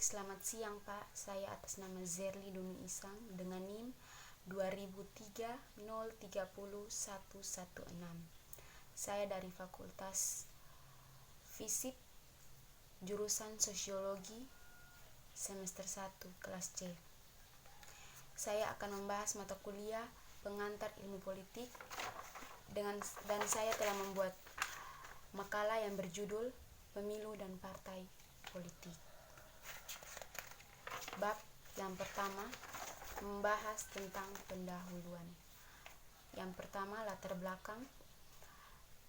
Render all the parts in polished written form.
selamat siang Pak. Saya atas nama Zerli Duni Isang dengan NIM 2003-030-116. Saya dari Fakultas Fisip, jurusan Sosiologi, semester 1, kelas C. Saya akan membahas mata kuliah pengantar ilmu politik dan saya telah membuat makalah yang berjudul Pemilu dan Partai Politik. Bab yang pertama membahas tentang pendahuluan. Yang pertama, latar belakang.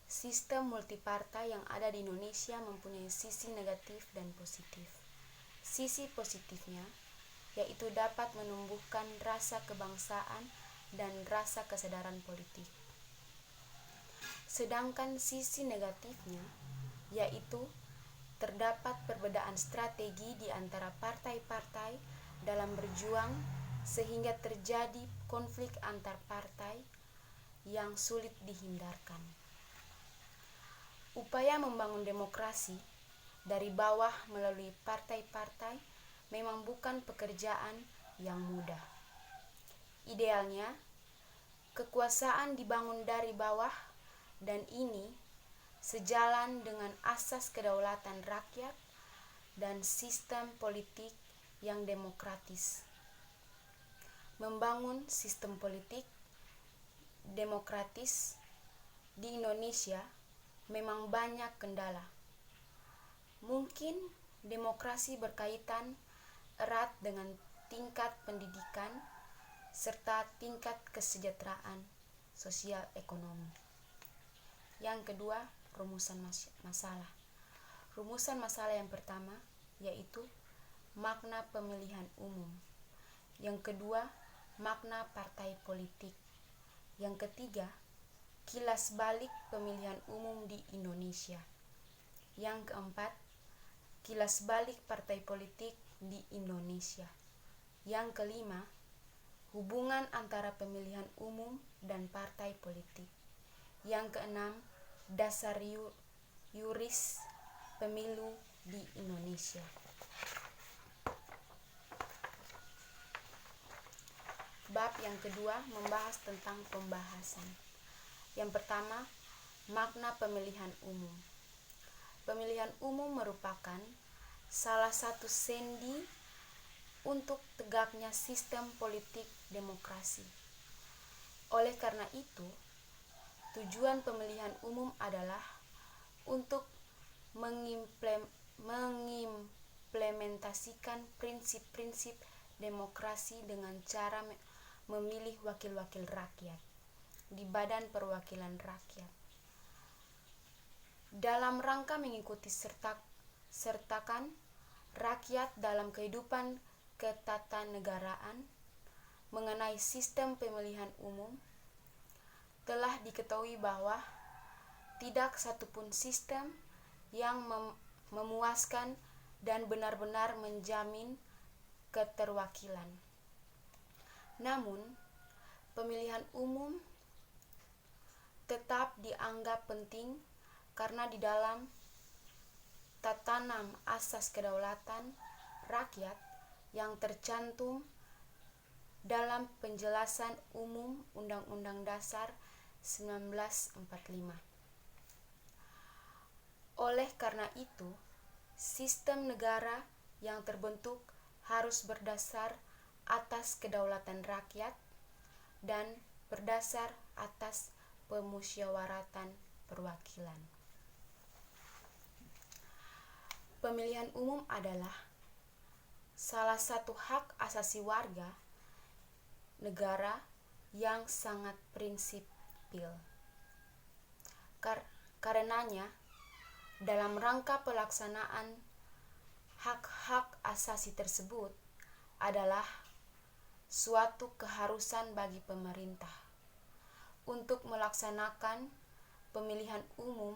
Sistem multipartai yang ada di Indonesia mempunyai sisi negatif dan positif. Sisi positifnya yaitu dapat menumbuhkan rasa kebangsaan dan rasa kesadaran politik. Sedangkan sisi negatifnya yaitu terdapat perbedaan strategi di antara partai-partai dalam berjuang sehingga terjadi konflik antar partai yang sulit dihindarkan. Upaya membangun demokrasi dari bawah melalui partai-partai memang bukan pekerjaan yang mudah. Idealnya, kekuasaan dibangun dari bawah dan ini sejalan dengan asas kedaulatan rakyat dan sistem politik yang demokratis. Membangun sistem politik demokratis di Indonesia memang banyak kendala. Mungkin demokrasi berkaitan erat dengan tingkat pendidikan serta tingkat kesejahteraan sosial ekonomi. Yang kedua, rumusan masalah. Rumusan masalah yang pertama yaitu makna pemilihan umum. Yang kedua, makna partai politik. Yang ketiga, kilas balik pemilihan umum di Indonesia. Yang keempat, kilas balik partai politik di Indonesia. Yang kelima, hubungan antara pemilihan umum dan partai politik. Yang keenam, dasar yuris pemilu di Indonesia. Bab yang kedua membahas tentang pembahasan. Yang pertama, makna pemilihan umum. Pemilihan umum merupakan salah satu sendi untuk tegaknya sistem politik demokrasi. Oleh karena itu, tujuan pemilihan umum adalah untuk mengimplementasikan prinsip-prinsip demokrasi dengan cara memilih wakil-wakil rakyat di Badan Perwakilan Rakyat. Dalam rangka mengikuti sertakan rakyat dalam kehidupan ketatanegaraan mengenai sistem pemilihan umum, telah diketahui bahwa tidak satupun sistem yang memuaskan dan benar-benar menjamin keterwakilan. Namun, pemilihan umum tetap dianggap penting karena di dalam tatanam asas kedaulatan rakyat yang tercantum dalam penjelasan umum Undang-Undang Dasar 1945. Oleh karena itu, sistem negara yang terbentuk harus berdasar atas kedaulatan rakyat dan berdasar atas pemusyawaratan perwakilan. Pemilihan umum adalah salah satu hak asasi warga negara yang sangat prinsipil. Karenanya, dalam rangka pelaksanaan hak-hak asasi tersebut adalah suatu keharusan bagi pemerintah untuk melaksanakan pemilihan umum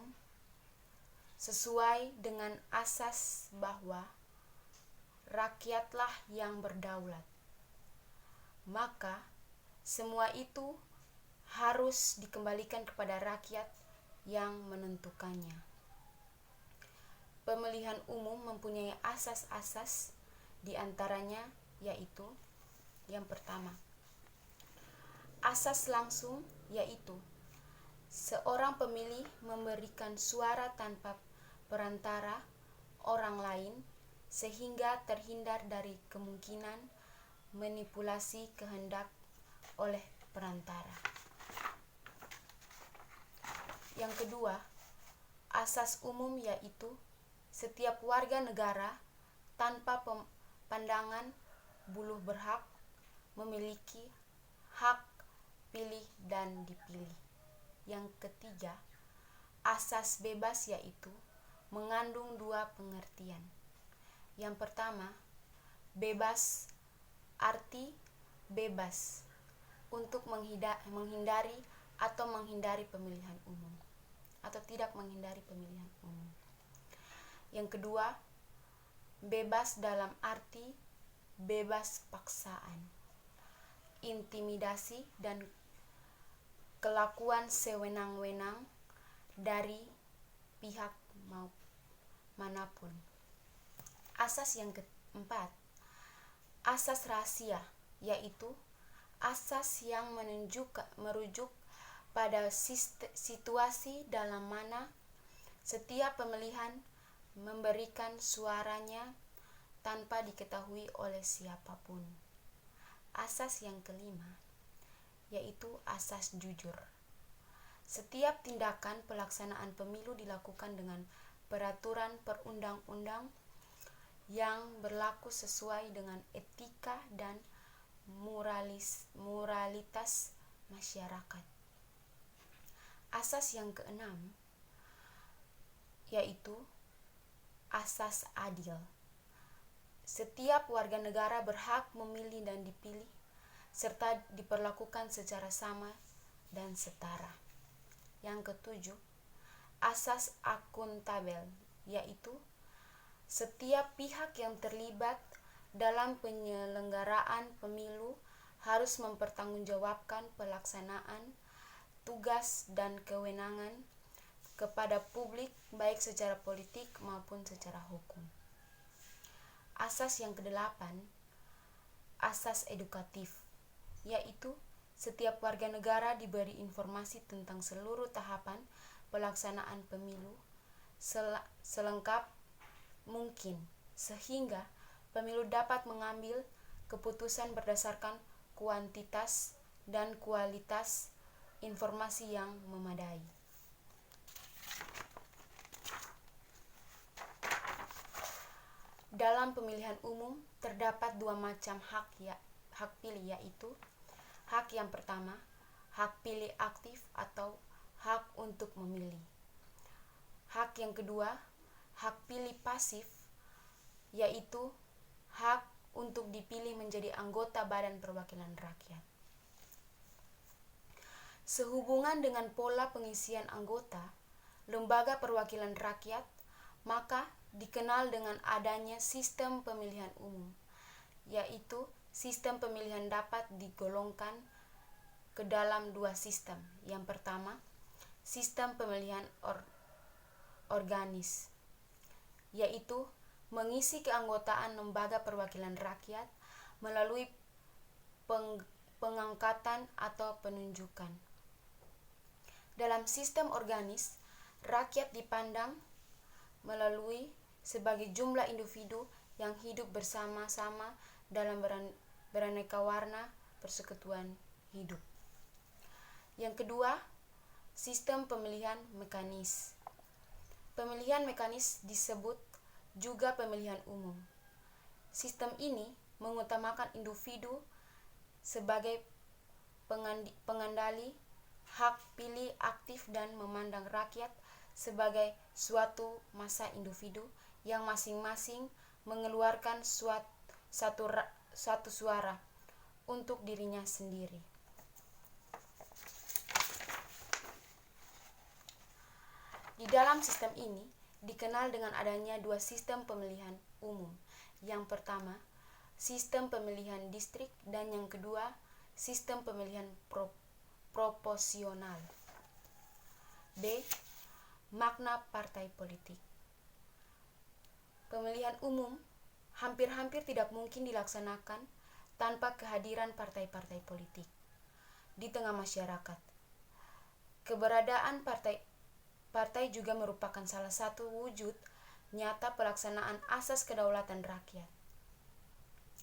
sesuai dengan asas bahwa rakyatlah yang berdaulat. Maka semua itu harus dikembalikan kepada rakyat yang menentukannya. Pemilihan umum mempunyai asas-asas Di antaranya yaitu yang pertama, asas langsung, yaitu seorang pemilih memberikan suara tanpa perantara orang lain sehingga terhindar dari kemungkinan manipulasi kehendak oleh perantara. Yang kedua, asas umum, yaitu setiap warga negara tanpa pandangan bulu berhak memiliki hak pilih dan dipilih. Yang ketiga, asas bebas, yaitu mengandung dua pengertian. Yang pertama, bebas arti bebas untuk menghindari atau menghindari pemilihan umum atau tidak menghindari pemilihan umum. Yang kedua, bebas dalam arti bebas paksaan, intimidasi, dan kelakuan sewenang-wenang dari pihak manapun. Asas yang keempat, asas rahasia, yaitu asas yang merujuk pada situasi dalam mana setiap pemilihan memberikan suaranya tanpa diketahui oleh siapapun. Asas yang kelima, yaitu asas jujur. Setiap tindakan pelaksanaan pemilu dilakukan dengan peraturan perundang-undang yang berlaku sesuai dengan etika dan moralitas masyarakat. Asas yang keenam, yaitu asas adil. Setiap warga negara berhak memilih dan dipilih serta diperlakukan secara sama dan setara. Yang ketujuh, asas akuntabel, yaitu setiap pihak yang terlibat dalam penyelenggaraan pemilu harus mempertanggungjawabkan pelaksanaan tugas dan kewenangan kepada publik baik secara politik maupun secara hukum. Asas yang kedelapan, asas edukatif, yaitu setiap warga negara diberi informasi tentang seluruh tahapan pelaksanaan pemilu selengkap mungkin sehingga pemilu dapat mengambil keputusan berdasarkan kuantitas dan kualitas informasi yang memadai. Dalam pemilihan umum terdapat dua macam hak pilih, yaitu hak yang pertama, hak pilih aktif atau hak untuk memilih. Hak yang kedua, hak pilih pasif, yaitu hak untuk dipilih menjadi anggota Badan Perwakilan Rakyat. Sehubungan dengan pola pengisian anggota Lembaga Perwakilan Rakyat, maka dikenal dengan adanya sistem pemilihan umum, yaitu sistem pemilihan dapat digolongkan ke dalam dua sistem. Yang pertama, sistem pemilihan organis, yaitu mengisi keanggotaan Lembaga Perwakilan Rakyat melalui pengangkatan atau penunjukan. Dalam sistem organis, rakyat dipandang melalui sebagai jumlah individu yang hidup bersama-sama dalam beraneka warna persekutuan hidup. Yang kedua, sistem pemilihan mekanis. Pemilihan mekanis disebut juga pemilihan umum. Sistem ini mengutamakan individu sebagai pengendali hak pilih aktif dan memandang rakyat sebagai suatu massa individu yang masing-masing mengeluarkan satu suara untuk dirinya sendiri. Di dalam sistem ini dikenal dengan adanya dua sistem pemilihan umum. Yang pertama, sistem pemilihan distrik, dan yang kedua, sistem pemilihan proporsional. B. Makna partai politik. Pemilihan umum hampir-hampir tidak mungkin dilaksanakan tanpa kehadiran partai-partai politik di tengah masyarakat. Keberadaan partai juga merupakan salah satu wujud nyata pelaksanaan asas kedaulatan rakyat.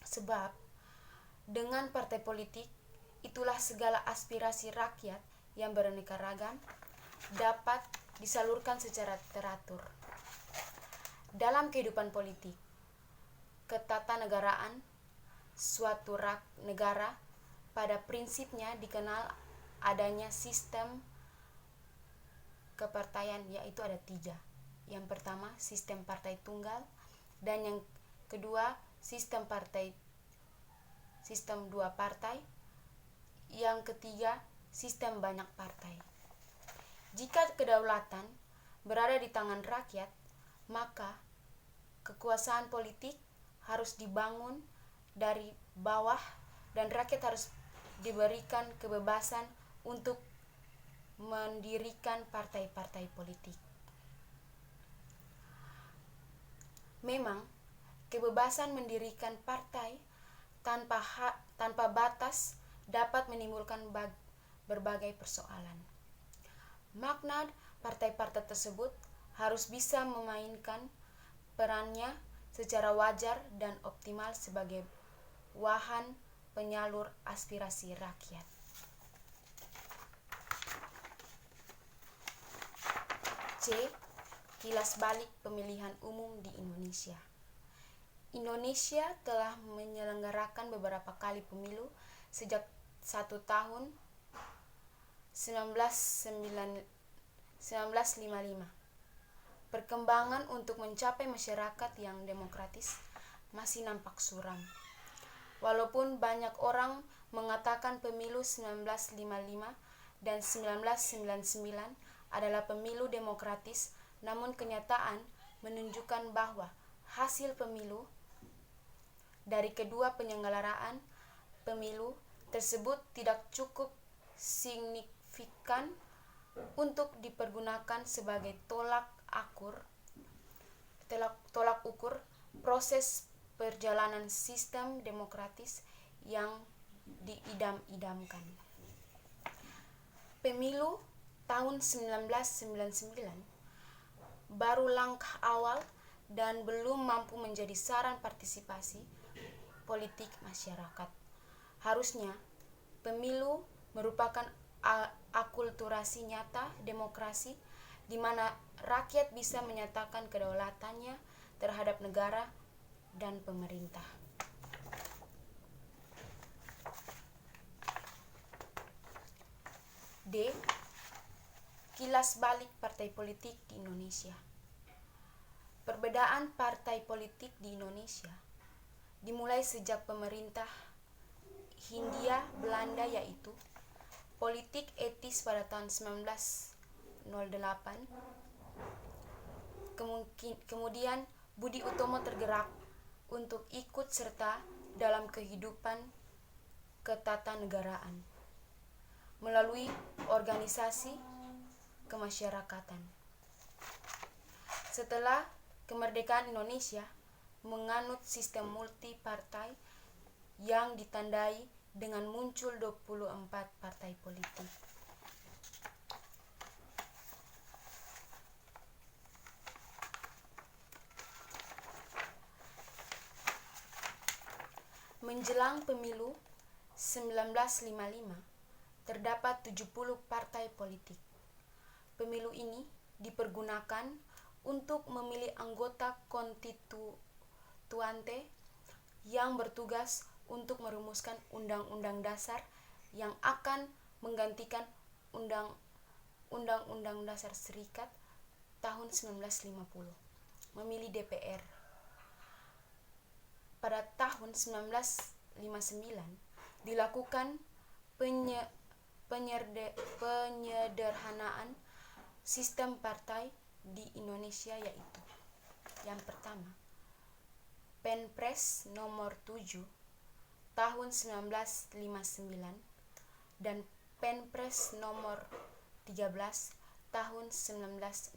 Sebab dengan partai politik, itulah segala aspirasi rakyat yang beraneka ragam dapat disalurkan secara teratur. Dalam kehidupan politik, ketatanegaraan suatu negara pada prinsipnya dikenal adanya sistem kepartaian, yaitu ada 3. Yang pertama, sistem partai tunggal, dan yang kedua, sistem 2 partai, yang ketiga, sistem banyak partai. Jika kedaulatan berada di tangan rakyat, maka kekuasaan politik harus dibangun dari bawah dan rakyat harus diberikan kebebasan untuk mendirikan partai-partai politik. Memang, kebebasan mendirikan partai tanpa batas dapat menimbulkan berbagai persoalan. Makna partai-partai tersebut harus bisa memainkan perannya secara wajar dan optimal sebagai wahan penyalur aspirasi rakyat. C. Kilas balik pemilihan umum di Indonesia. Indonesia telah menyelenggarakan beberapa kali pemilu sejak 1 tahun 1955. Perkembangan untuk mencapai masyarakat yang demokratis masih nampak suram. Walaupun banyak orang mengatakan pemilu 1955 dan 1999 adalah pemilu demokratis, namun kenyataan menunjukkan bahwa hasil pemilu dari kedua penyelenggaraan pemilu tersebut tidak cukup signifikan untuk dipergunakan sebagai tolak ukur proses perjalanan sistem demokratis yang diidam-idamkan. Pemilu tahun 1999 baru langkah awal dan belum mampu menjadi saran partisipasi politik masyarakat. Harusnya pemilu merupakan akulturasi nyata demokrasi di mana rakyat bisa menyatakan kedaulatannya terhadap negara dan pemerintah. D. Kilas balik partai politik di Indonesia. Perbedaan partai politik di Indonesia dimulai sejak pemerintah Hindia Belanda, yaitu politik etis pada tahun 1908. Kemudian Budi Utomo tergerak untuk ikut serta dalam kehidupan ketatanegaraan melalui organisasi kemasyarakatan. Setelah kemerdekaan Indonesia menganut sistem multipartai yang ditandai dengan muncul 24 partai politik. Menjelang pemilu 1955, terdapat 70 partai politik. Pemilu ini dipergunakan untuk memilih anggota konstituante yang bertugas untuk merumuskan undang-undang dasar yang akan menggantikan Undang-Undang Dasar Serikat tahun 1950, memilih DPR. Pada tahun 1959 dilakukan penyederhanaan sistem partai di Indonesia, yaitu yang pertama, Penpres nomor 7 tahun 1959 dan Penpres nomor 13 tahun 1960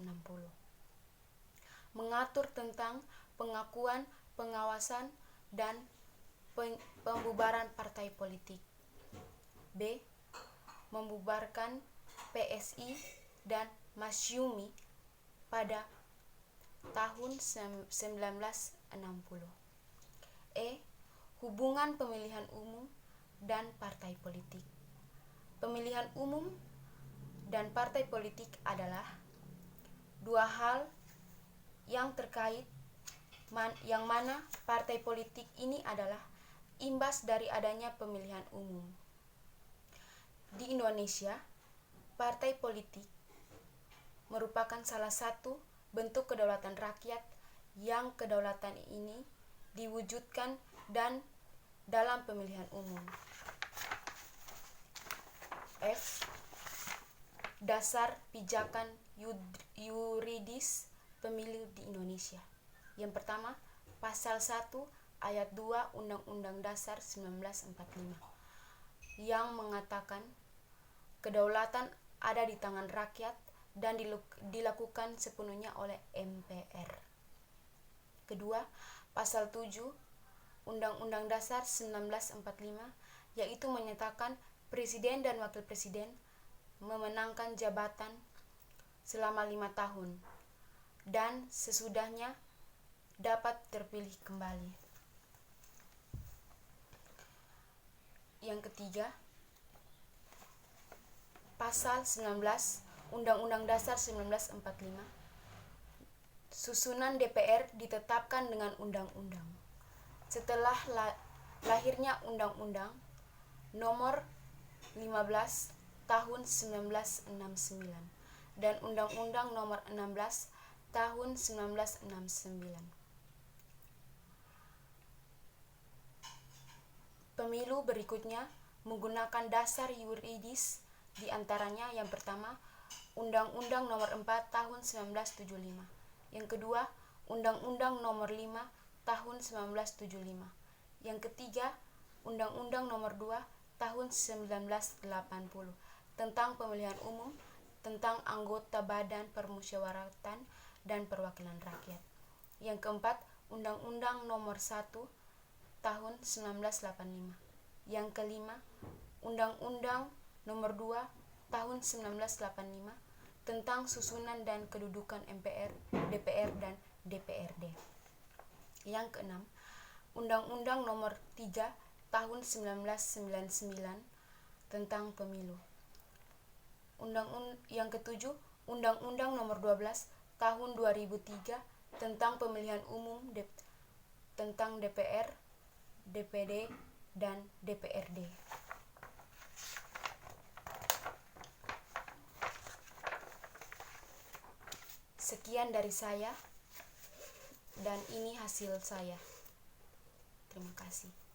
mengatur tentang pengakuan pengawasan dan pembubaran partai politik. B. Membubarkan PSI dan Masyumi pada tahun 1960. E. Hubungan pemilihan umum dan partai politik. Pemilihan umum dan partai politik adalah dua hal yang terkait, yang mana partai politik ini adalah imbas dari adanya pemilihan umum. Di Indonesia, partai politik merupakan salah satu bentuk kedaulatan rakyat yang kedaulatan ini diwujudkan dan dalam pemilihan umum. F. Dasar pijakan yuridis pemilu di Indonesia. Yang pertama, Pasal 1 Ayat 2 Undang-Undang Dasar 1945 yang mengatakan kedaulatan ada di tangan rakyat dan dilakukan sepenuhnya oleh MPR. Kedua, Pasal 7 Undang-Undang Dasar 1945 yaitu menyatakan Presiden dan Wakil Presiden memenangkan jabatan selama 5 tahun dan sesudahnya dapat terpilih kembali. Yang ketiga, Pasal 19 Undang-Undang Dasar 1945, susunan DPR ditetapkan dengan undang-undang. Setelah lahirnya Undang-Undang Nomor 15 Tahun 1969 dan Undang-Undang Nomor 16 Tahun 1969. Pemilu berikutnya menggunakan dasar yuridis, di antaranya yang pertama Undang-Undang Nomor 4 Tahun 1975, yang kedua Undang-Undang Nomor 5 Tahun 1975, yang ketiga Undang-Undang Nomor 2 Tahun 1980 tentang pemilihan umum, tentang anggota Badan Permusyawaratan dan Perwakilan Rakyat. Yang keempat, Undang-Undang Nomor 1 Tahun 1985. Yang kelima, Undang-Undang Nomor 2 Tahun 1985 tentang susunan dan kedudukan MPR, DPR, dan DPRD. Yang keenam, Undang-Undang Nomor 3 Tahun 1999 tentang pemilu. Yang ketujuh, Undang-Undang Nomor 12 Tahun 2003 tentang pemilihan umum tentang DPR, DPD, dan DPRD. Sekian dari saya, dan ini hasil saya. Terima kasih.